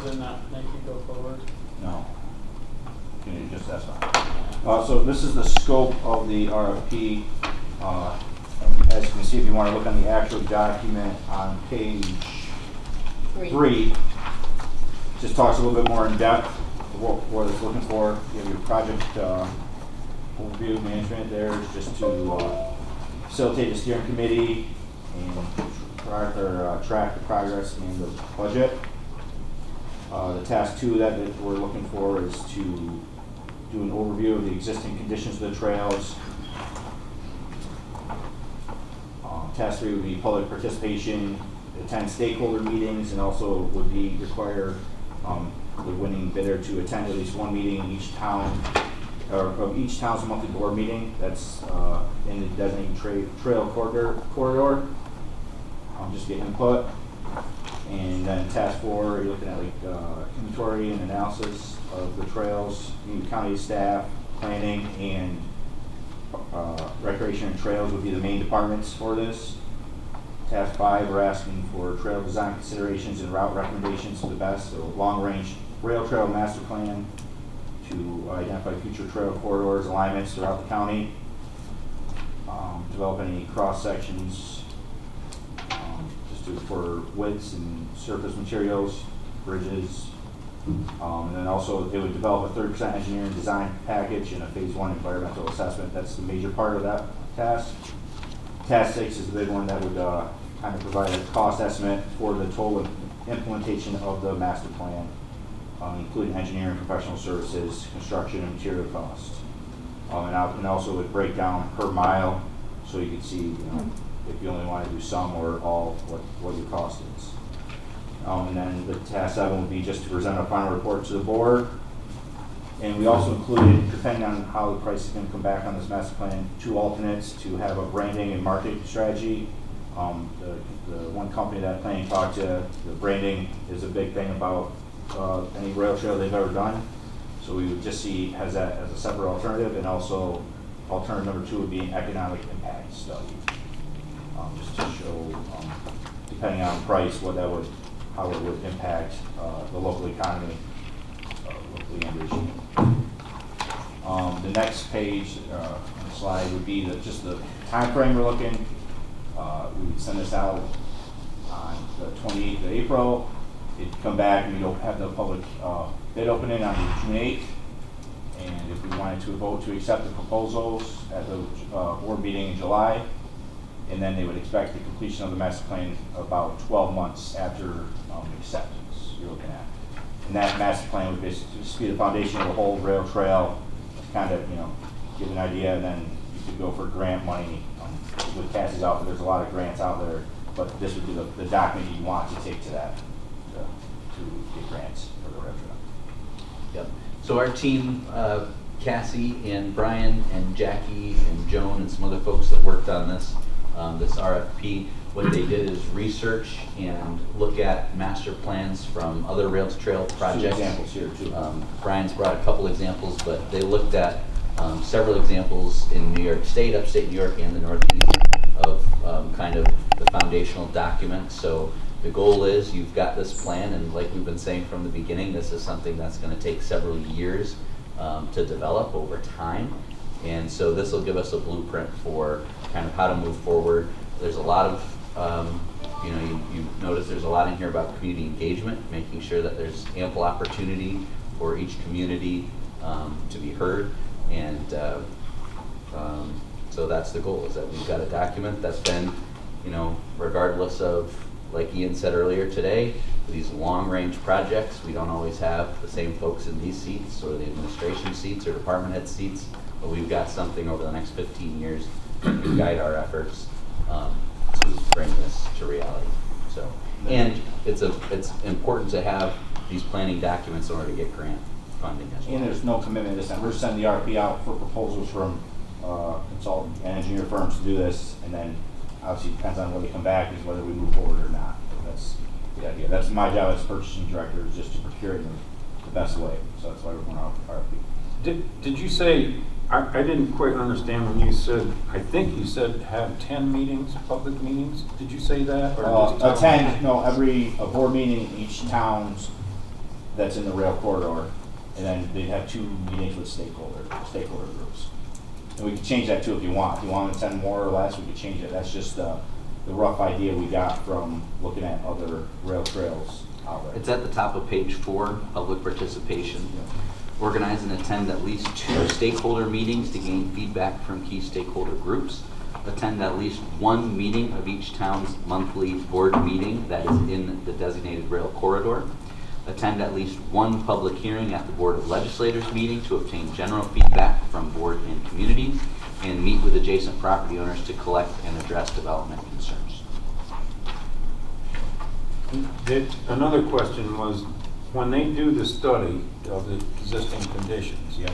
Does it not make you go forward? No. Can you just, that's fine. So this is the scope of the RFP. And as you can see, if you want to look on the actual document on page 3, just talks a little bit more in depth of what it's looking for. You have your project overview management there, just to facilitate the steering committee and track the progress in the budget. The task 2 that we're looking for is to do an overview of the existing conditions of the trails. Task 3 would be public participation, attend stakeholder meetings, and also would be require the winning bidder to attend at least one meeting in each town, or of each town's monthly board meeting that's in the designated trail corridor. Just get input. And then task 4, you're looking at like inventory and analysis of the trails, new county staff, planning, and recreation and trails would be the main departments for this. Task 5, we're asking for trail design considerations and route recommendations to the best. So long-range rail trail master plan to identify future trail corridors, alignments throughout the county. Develop any cross sections for widths and surface materials, bridges, and then also they would develop a 30% engineering design package and a phase 1 environmental assessment. That's the major part of that task. Task 6 is the big one that would kind of provide a cost estimate for the total implementation of the master plan, including engineering, professional services, construction, and material costs. And also would break down per mile, so you can see, if you only want to do some or all, what your cost is. And then the task 7 would be just to present a final report to the board. And we also included, depending on how the price is going to come back on this master plan, 2 alternates to have a branding and marketing strategy. The one company that planning talked to, the branding is a big thing about any rail trail they've ever done. So we would just see as that as a separate alternative, and also alternative number 2 would be an economic impact study. Just to show, depending on price, how it would impact the local economy, locally and regionally. The next page on the slide would be just the time frame we're looking. We would send this out on the 28th of April. It'd come back and we'd have the public bid opening on June 8th. And if we wanted to vote to accept the proposals at the board meeting in July, and then they would expect the completion of the master plan about 12 months after acceptance you're looking at. And that master plan would basically just be the foundation of the whole rail trail, kind of, give an idea, and then you could go for grant money with Cassie's out there. There's a lot of grants out there, but this would be the document you want to take to that, to get grants for the rail trail. Yep. So our team, Cassie and Brian and Jackie and Joan and some other folks that worked on this RFP, what they did is research and look at master plans from other rail trail projects. 2 examples here too. Brian's brought a couple examples, but they looked at several examples in New York State, upstate New York, and the Northeast of kind of the foundational documents. So the goal is you've got this plan, and like we've been saying from the beginning, this is something that's going to take several years to develop over time. And so this will give us a blueprint for kind of how to move forward. There's a lot of, you notice there's a lot in here about community engagement, making sure that there's ample opportunity for each community to be heard. And so that's the goal, is that we've got a document that's been, regardless of, like Ian said earlier today, these long-range projects, we don't always have the same folks in these seats or the administration seats or department head seats, but we've got something over the next 15 years to guide our efforts to bring this to reality. So, and it's important to have these planning documents in order to get grant funding as well. And there's no commitment this time. We're sending the RFP out for proposals from consultant and engineer firms to do this, and then obviously it depends on whether they come back is whether we move forward or not. That's the idea. That's my job as purchasing director, is just to procure them the best way. So that's why we're going out for RFP. Did you say, I didn't quite understand when you said, I think you said have 10 meetings, public meetings? Did you say that? Or Attend, no, every board meeting in each town's that's in the rail corridor, and then they'd have 2 meetings with stakeholder groups. And we could change that too if you want. If you want to attend more or less, we could change it. That's just the rough idea we got from looking at other rail trails out there. It's at the top of page 4, public participation. Organize and attend at least 2 stakeholder meetings to gain feedback from key stakeholder groups. Attend at least 1 meeting of each town's monthly board meeting that is in the designated rail corridor. Attend at least 1 public hearing at the Board of Legislators meeting to obtain general feedback from board and community, and meet with adjacent property owners to collect and address development concerns. Another question was, when they do the study of the existing conditions, Yep.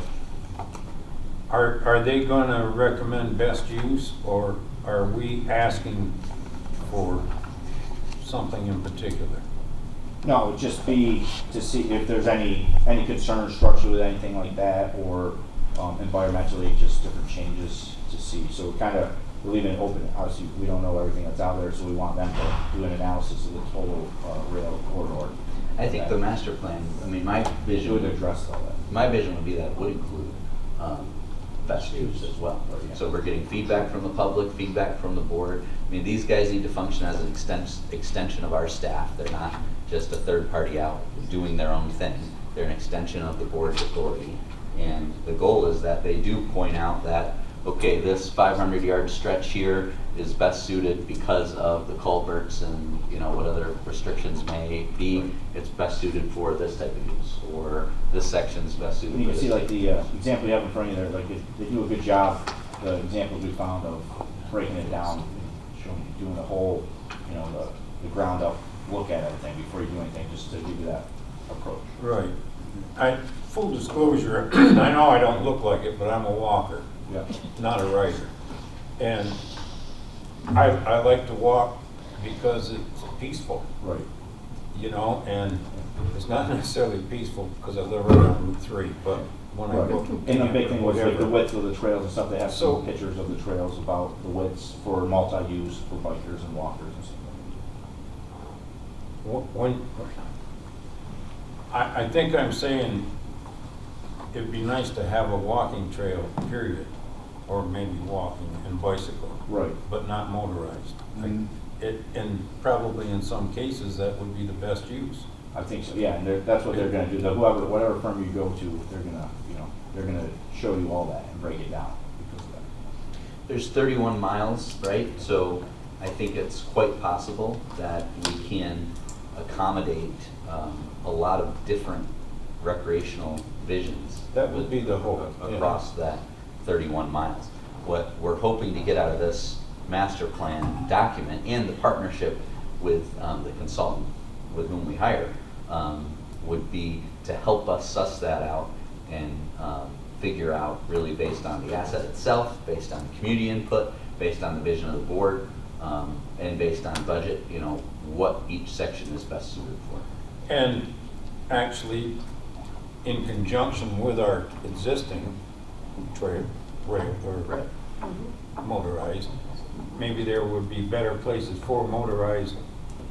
are they going to recommend best use, or are we asking for something in particular? No, it would just be to see if there's any concerns structurally with anything like that, or environmentally, just different changes to see. So we're leaving it open. Obviously, we don't know everything that's out there, so we want them to do an analysis of the total rail corridor. I think the master plan, I mean, my vision would address all that. My vision would be that it would include best use as well. Yeah. So we're getting feedback from the public, feedback from the board. I mean, these guys need to function as an extension of our staff. They're not just a third party out doing their own thing. They're an extension of the board's authority. And the goal is that they do point out that, okay, this 500-yard stretch here is best suited because of the culverts and, you know, what other restrictions may be. It's best suited for this type of use, or this section is best suited And you for can see this. like the example you have in front of you there, like they do a good job, the examples we found of breaking it down, showing, doing the whole, you know, the ground up look at everything before you do anything, just to give you that approach. Right. Full disclosure, I know I don't look like it, but I'm a walker, Yeah. not a rider. And I like to walk because it's peaceful, Right. you know, and it's not necessarily peaceful because I live right on Route 3, but when I Right. go to And the big thing was like the whatever. width of the trails and stuff. They have So- some pictures of the trails about the widths for multi-use for bikers and walkers and stuff. When, I think I'm saying it'd be nice to have a walking trail, period, or maybe walking and bicycle, Right. but not motorized. Mhm. And probably in some cases, that would be the best use. I think so. Yeah, and that's what they're going to do. Whatever firm you go to, they're going to show you all that and break it down because of that. There's 31 miles, right? So I think it's quite possible that we can accommodate a lot of different recreational visions. That would be the hope, yeah. Across that 31 miles. What we're hoping to get out of this master plan document and the partnership with the consultant with whom we hire would be to help us suss that out and figure out, really based on the asset itself, based on community input, based on the vision of the board, and based on budget, you know, what each section is best suited for. And actually, in conjunction with our existing trail, or Right. motorized, maybe there would be better places for motorized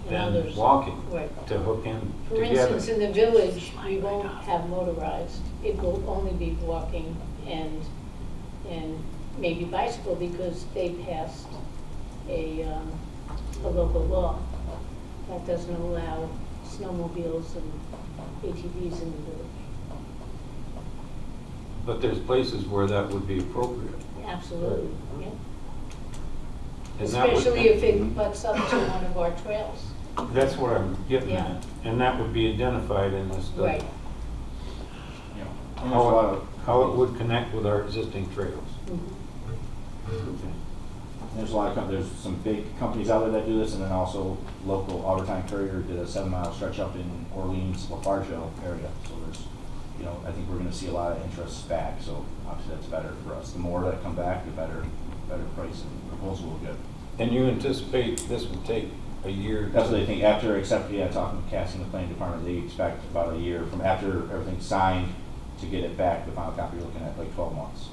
And than others. walking Right. to hook in For together. instance, in the village, we won't have motorized. It will only be walking and maybe bicycle because they passed a local law that doesn't allow snowmobiles and ATVs in the village. But there's places where that would be appropriate. Absolutely, yeah. And that would- Especially if it butts up to one of our trails. That's what I'm getting Yeah. at. And that would be identified in this study. Right. You know, and there's a lot of How it would connect with our existing trails. Mhm. There's a lot of there's some big companies out there that do this, and then also local Overtime Courier did a 7-mile stretch up in Orleans, Lafarge area. So there's, you know, I think we're going to see a lot of interest back. So obviously that's better for us. The more that come back, the better price and proposal will get. And you anticipate this would take a year? That's what they think after, talking to Cassie and the planning department, they expect about a year from after everything's signed to get it back. The final copy, you're looking at like 12 months.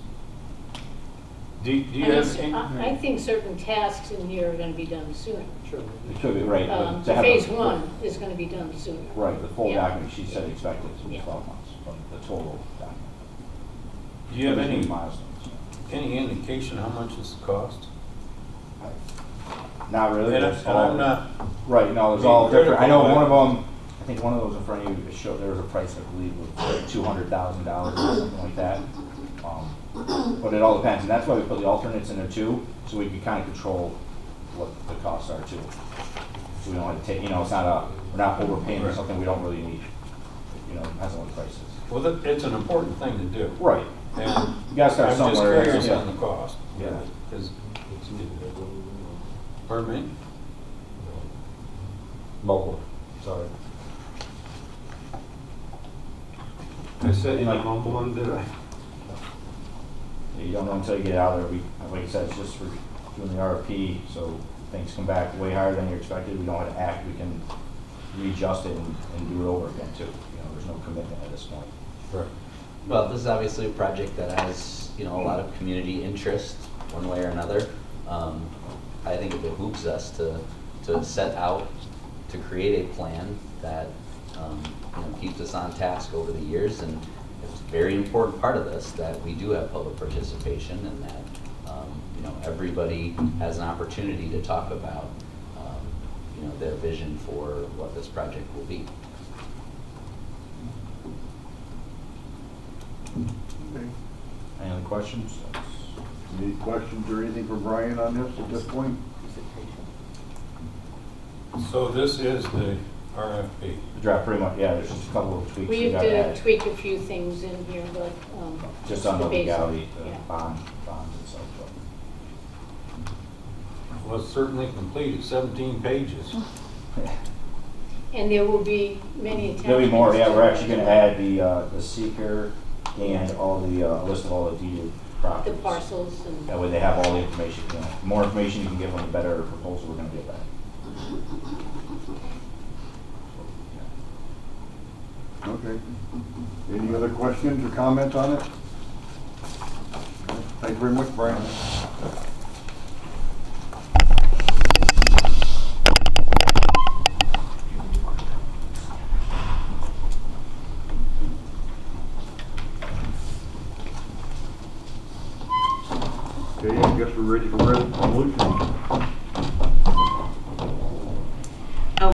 Do you have any? I think certain tasks in here are gonna be done sooner. It should be, right. to have Phase the- one is gonna be done sooner. Right, the full Yeah. document, she said expected to be Yeah. 12 months, but the total document. Do you have There's any milestones. indication how much this cost? Not really. And that's I'm all- not. Right, no, it's being all different. I know critical, one of but- them, I think one of those in front of you, it showed there was a price, I believe, of like $200,000 or something like that. But it all depends, and that's why we put the alternates in there too, so we can kind of control what the costs are too. So we don't have to take, it's not we're not overpaying for Right. something we don't really need. Depends on what the price is. Well, it's an important thing to do. Right. And You gotta start I'm just somewhere. curious yeah. on the cost. Yeah. 'Cause pardon me? Local, sorry. I said you Like- humble one, did I? You don't know until you get out there. Like I said, it's just for doing the RFP, so things come back way higher than you expected. We don't have to act, we can readjust it and do it over again too. There's no commitment at this point. Right. Well, this is obviously a project that has, a lot of community interest, one way or another. I think it behooves us to set out to create a plan that, keeps us on task over the years. And it's a very important part of this that we do have public participation and that, everybody has an opportunity to talk about, their vision for what this project will be. Okay. Any other questions? Any questions or anything for Brian on this at this point? So this is the RFP. The draft pretty much, yeah, there's just a couple of tweaks We have gotta to add. tweak a few things in here, but, Just on the basic, legality, the yeah. bonds and stuff. Well, it's certainly complete, it's 17 pages. but- And there will be many attachments. There'll be more, yeah, to we're it actually as gonna well. add the seeker and all the, list of all the deeded The properties. parcels That and, way they have all the information, The more information you can give them, the better proposal we're gonna get back. Okay. Any other questions or comments on it? Thank you very much, Brian. Okay, I guess we're ready for resolution.